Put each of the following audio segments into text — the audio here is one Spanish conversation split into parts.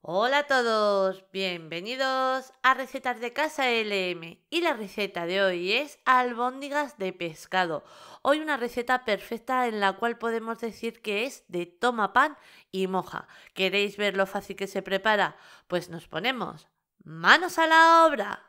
Hola a todos, bienvenidos a Recetas de Casa LM y la receta de hoy es albóndigas de pescado. Hoy una receta perfecta en la cual podemos decir que es de toma pan y moja. ¿Queréis ver lo fácil que se prepara? Pues nos ponemos manos a la obra.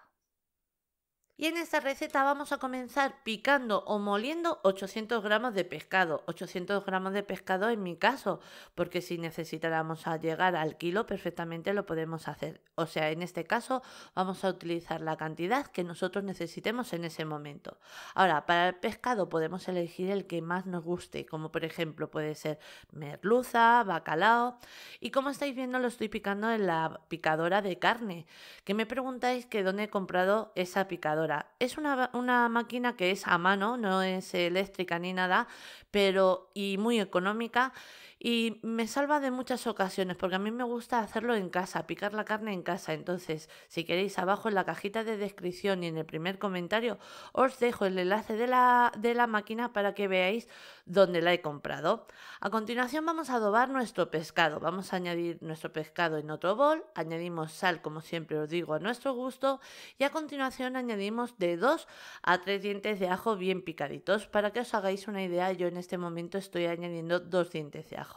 Y en esta receta vamos a comenzar picando o moliendo 800 gramos de pescado. 800 gramos de pescado en mi caso, porque si necesitáramos llegar al kilo perfectamente lo podemos hacer. O sea, en este caso vamos a utilizar la cantidad que nosotros necesitemos en ese momento. Ahora, para el pescado podemos elegir el que más nos guste, como por ejemplo puede ser merluza, bacalao. Y como estáis viendo lo estoy picando en la picadora de carne. Que me preguntáis que dónde he comprado esa picadora. Es una máquina que es a mano, no es eléctrica ni nada, pero y muy económica y me salva de muchas ocasiones porque a mí me gusta hacerlo en casa, picar la carne en casa. Entonces, si queréis, abajo en la cajita de descripción y en el primer comentario os dejo el enlace de la máquina para que veáis dónde la he comprado. A continuación vamos a adobar nuestro pescado. Vamos a añadir nuestro pescado en otro bol, añadimos sal, como siempre os digo, a nuestro gusto y a continuación añadimos de 2 a 3 dientes de ajo bien picaditos. Para que os hagáis una idea, yo en este momento estoy añadiendo 2 dientes de ajo.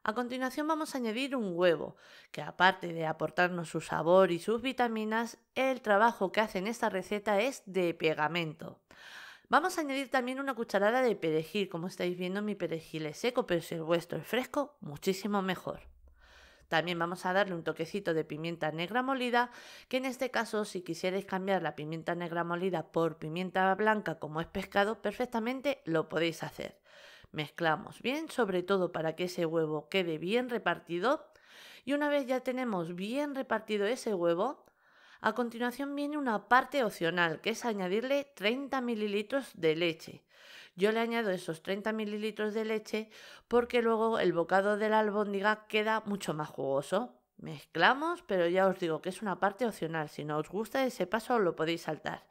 A continuación vamos a añadir un huevo, que aparte de aportarnos su sabor y sus vitaminas, el trabajo que hace en esta receta es de pegamento. Vamos a añadir también una cucharada de perejil. Como estáis viendo, mi perejil es seco, pero si el vuestro es fresco, muchísimo mejor. También vamos a darle un toquecito de pimienta negra molida, que en este caso, si quisierais cambiar la pimienta negra molida por pimienta blanca como es pescado, perfectamente lo podéis hacer. Mezclamos bien, sobre todo para que ese huevo quede bien repartido. Y una vez ya tenemos bien repartido ese huevo, a continuación viene una parte opcional, que es añadirle 30 mililitros de leche. Yo le añado esos 30 mililitros de leche porque luego el bocado de la albóndiga queda mucho más jugoso. Mezclamos, pero ya os digo que es una parte opcional. Si no os gusta ese paso lo podéis saltar.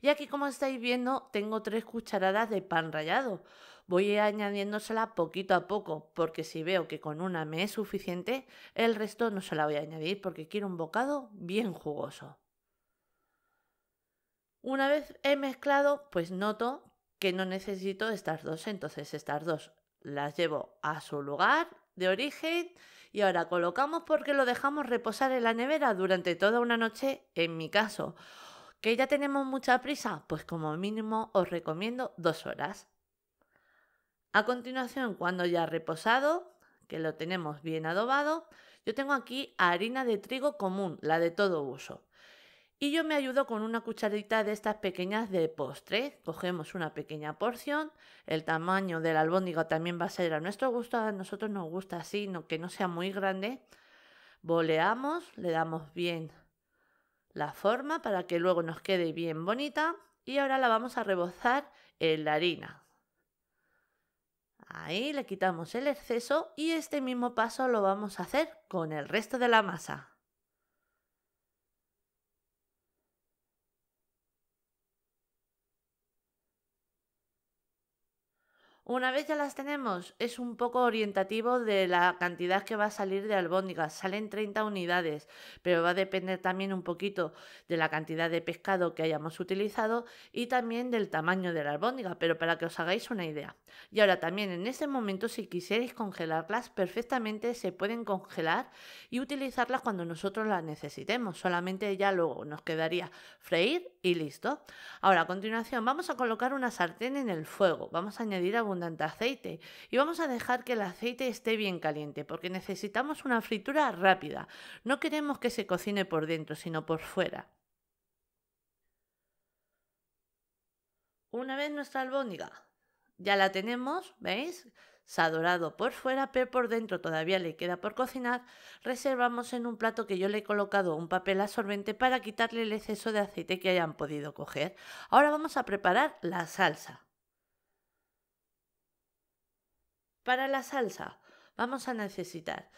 Y aquí, como estáis viendo, tengo 3 cucharadas de pan rallado. Voy añadiéndosela poquito a poco, porque si veo que con una me es suficiente, el resto no se la voy a añadir porque quiero un bocado bien jugoso. Una vez he mezclado, pues noto que no necesito estas dos, entonces estas dos las llevo a su lugar de origen y ahora colocamos porque lo dejamos reposar en la nevera durante toda una noche, en mi caso. ¿Que ya tenemos mucha prisa? Pues como mínimo os recomiendo 2 horas. A continuación, cuando ya ha reposado, que lo tenemos bien adobado, yo tengo aquí harina de trigo común, la de todo uso. Y yo me ayudo con una cucharita de estas pequeñas de postre. Cogemos una pequeña porción, el tamaño de la albóndiga también va a ser a nuestro gusto, a nosotros nos gusta así, que no sea muy grande. Boleamos, le damos bien la forma para que luego nos quede bien bonita y ahora la vamos a rebozar en la harina. Ahí le quitamos el exceso y este mismo paso lo vamos a hacer con el resto de la masa. Una vez ya las tenemos, es un poco orientativo de la cantidad que va a salir de albóndigas. Salen 30 unidades, pero va a depender también un poquito de la cantidad de pescado que hayamos utilizado y también del tamaño de la albóndiga, pero para que os hagáis una idea. Y ahora también en este momento, si quisierais congelarlas, perfectamente se pueden congelar y utilizarlas cuando nosotros las necesitemos. Solamente ya luego nos quedaría freír y listo. Ahora, a continuación, vamos a colocar una sartén en el fuego. Vamos a añadir abundante aceite y vamos a dejar que el aceite esté bien caliente porque necesitamos una fritura rápida. No queremos que se cocine por dentro, sino por fuera. Una vez nuestra albóndiga ya la tenemos, ¿veis? Se ha dorado por fuera, pero por dentro todavía le queda por cocinar. Reservamos en un plato que yo le he colocado un papel absorbente para quitarle el exceso de aceite que hayan podido coger. Ahora vamos a preparar la salsa. Para la salsa vamos a necesitar,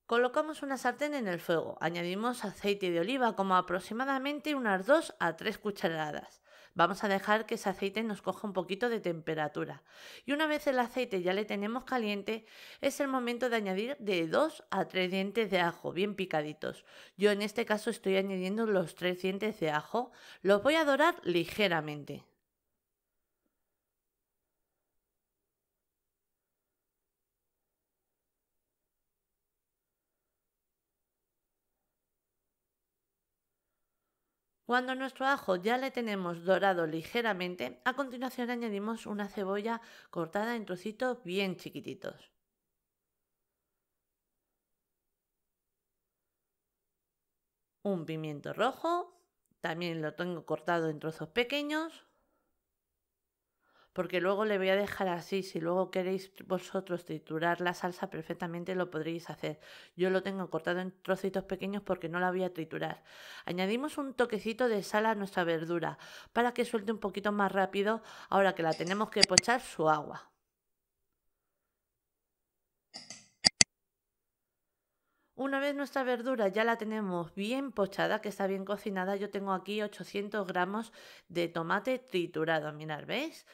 colocamos una sartén en el fuego, añadimos aceite de oliva como aproximadamente unas 2 a 3 cucharadas. Vamos a dejar que ese aceite nos coja un poquito de temperatura. Y una vez el aceite ya le tenemos caliente, es el momento de añadir de 2 a 3 dientes de ajo bien picaditos. Yo en este caso estoy añadiendo los 3 dientes de ajo. Los voy a dorar ligeramente. Cuando nuestro ajo ya le tenemos dorado ligeramente, a continuación añadimos una cebolla cortada en trocitos bien chiquititos. Un pimiento rojo, también lo tengo cortado en trozos pequeños, porque luego le voy a dejar así. Si luego queréis vosotros triturar la salsa, perfectamente lo podréis hacer. Yo lo tengo cortado en trocitos pequeños porque no la voy a triturar. Añadimos un toquecito de sal a nuestra verdura para que suelte un poquito más rápido ahora que la tenemos que pochar su agua. Una vez nuestra verdura ya la tenemos bien pochada, que está bien cocinada, yo tengo aquí 800 gramos de tomate triturado. Mirad, ¿veis?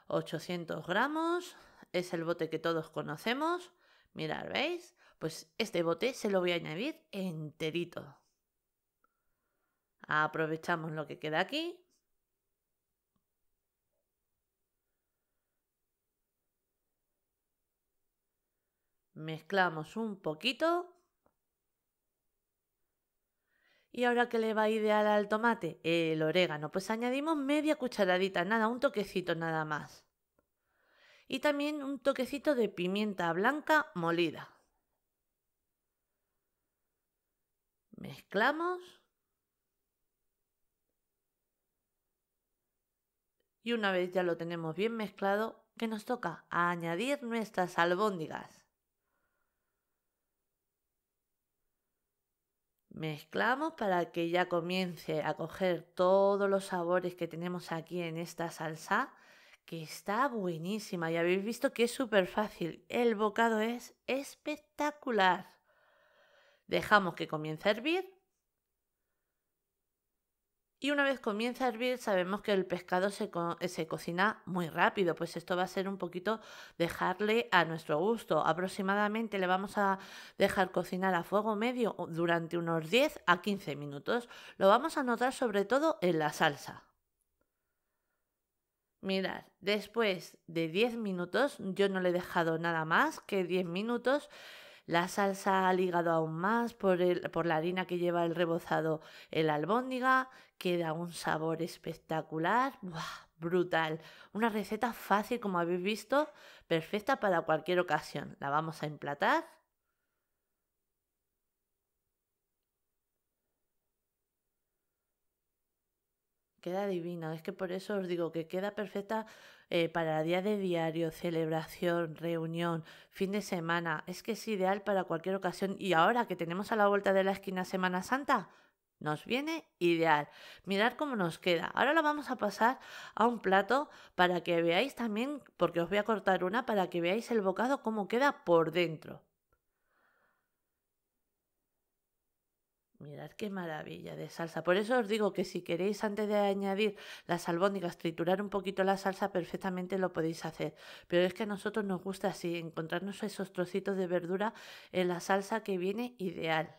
800 gramos, es el bote que todos conocemos. Mirad, ¿veis? Pues este bote se lo voy a añadir enterito. Aprovechamos lo que queda aquí. Mezclamos un poquito. Y ahora que le va ideal al tomate, el orégano, pues añadimos media cucharadita, nada, un toquecito nada más. Y también un toquecito de pimienta blanca molida. Mezclamos. Y una vez ya lo tenemos bien mezclado, ¿qué nos toca? Añadir nuestras albóndigas. Mezclamos para que ya comience a coger todos los sabores que tenemos aquí en esta salsa, que está buenísima. Y habéis visto que es súper fácil. El bocado es espectacular. Dejamos que comience a hervir. Y una vez comienza a hervir, sabemos que el pescado se cocina muy rápido, pues esto va a ser un poquito dejarle a nuestro gusto. Aproximadamente le vamos a dejar cocinar a fuego medio durante unos 10 a 15 minutos. Lo vamos a notar sobre todo en la salsa. Mirad, después de 10 minutos, yo no le he dejado nada más que 10 minutos. La salsa ha ligado aún más por la harina que lleva el rebozado en la albóndiga. Queda un sabor espectacular. ¡Buah! Brutal. Una receta fácil, como habéis visto, perfecta para cualquier ocasión. La vamos a emplatar. Queda divina, es que por eso os digo que queda perfecta para día de diario, celebración, reunión, fin de semana. Es que es ideal para cualquier ocasión. Y ahora que tenemos a la vuelta de la esquina Semana Santa, nos viene ideal. Mirad cómo nos queda. Ahora lo vamos a pasar a un plato para que veáis también, porque os voy a cortar una para que veáis el bocado cómo queda por dentro. Mirad qué maravilla de salsa. Por eso os digo que si queréis antes de añadir las albóndigas triturar un poquito la salsa, perfectamente lo podéis hacer. Pero es que a nosotros nos gusta así, encontrarnos esos trocitos de verdura en la salsa que viene ideal.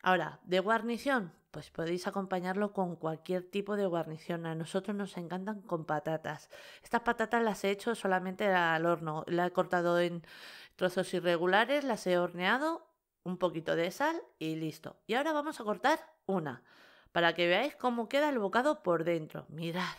Ahora, de guarnición, pues podéis acompañarlo con cualquier tipo de guarnición. A nosotros nos encantan con patatas. Estas patatas las he hecho solamente al horno. Las he cortado en trozos irregulares, las he horneado, un poquito de sal y listo. Y ahora vamos a cortar una, para que veáis cómo queda el bocado por dentro. Mirad.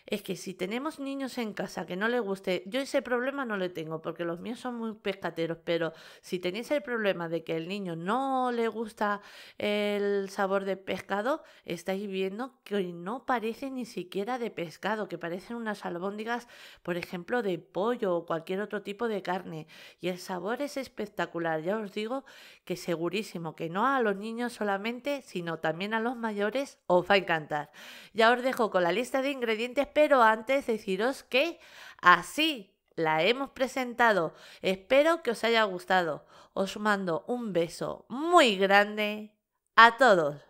Es que si tenemos niños en casa que no les guste, yo ese problema no le tengo porque los míos son muy pescateros, pero si tenéis el problema de que el niño no le gusta el sabor de pescado, estáis viendo que no parece ni siquiera de pescado, que parecen unas albóndigas, por ejemplo, de pollo o cualquier otro tipo de carne. Y el sabor es espectacular, ya os digo que segurísimo que no a los niños solamente, sino también a los mayores os va a encantar. Ya os dejo con la lista de ingredientes, pero antes deciros que así la hemos presentado. Espero que os haya gustado. Os mando un beso muy grande a todos.